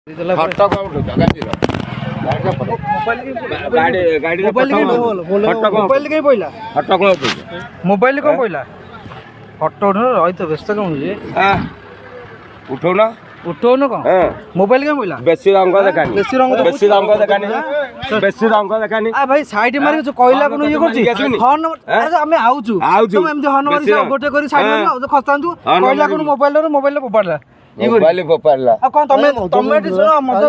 mobile कौन पड़ा फटो रही तो व्यस्त कौन उठौना उठौन कौन मोबाइल क्या पड़ा बेसी रंग देखानी बेसी रंग देखानी आ भाई साइड मार के कोइला कोन ये करछि हॉर्न अरे हम आउछु तुम एमती हॉर्न मार से गोटे करी साइड मार खस्तांतु कोइला कोन मोबाइल पोपाडला मोबाइल पोपाडला आ कोन तमे सुनो मत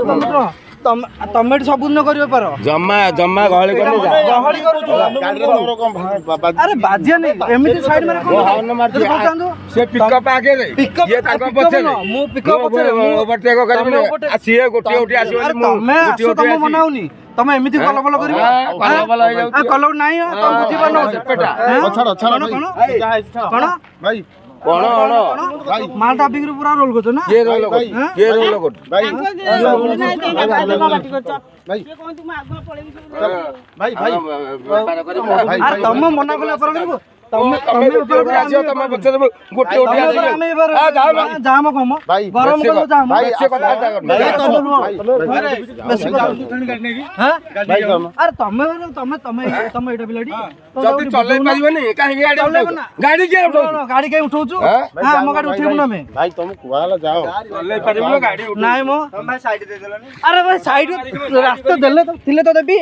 तमे सब दिन करियो पारो जम्मा जम्मा गहली करने जा गहली करू अरे बाजिया नहीं एमती साइड मार कोन हॉर्न मार खस्तांतु से पिकअप आगे रे ये ताको पछे मु पिकअप पछे ओवरटेक करबे आ सीए गोटी उठी आसी तमे मनाउनी तमे एमिति कल बल करियो कल नाही तम बुझी पानो पेटा कोन भाई कोन भाई मालटा बिक्री पूरा रोल करछ ना के रोल कर भाई भाई ये कोन तुम आगवा पळेबी भाई अरे तम मना कला पर करबो तमे ऊपर आसियो तमे बच्चे गोटी उठी आसी आ जाम कम भाई गरम कर जाम भाई से कथा भाई अरे तमे एटा बिलाडी जति चलै पाइबनी काहे गाड़ी के गाड़ी के उठौछु हां हम गाड़ी उठेबु ना में भाई तुम कुआला जाओ चलै पारिबो गाड़ी उठ नाइ मो तुम भाई साइड दे देलनी अरे भाई साइड रास्ता देले तो थिले तो देबी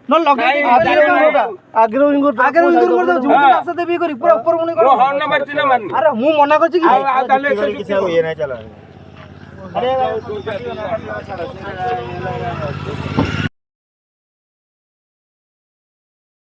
न लगे आगे इंगुर कर दो झूठ रास्ता देबी करी पूरा ऊपर मुनी कर हॉर्न नंबर 3 मान अरे मु मना करछि कि काले किसी को ये नहीं चला अरे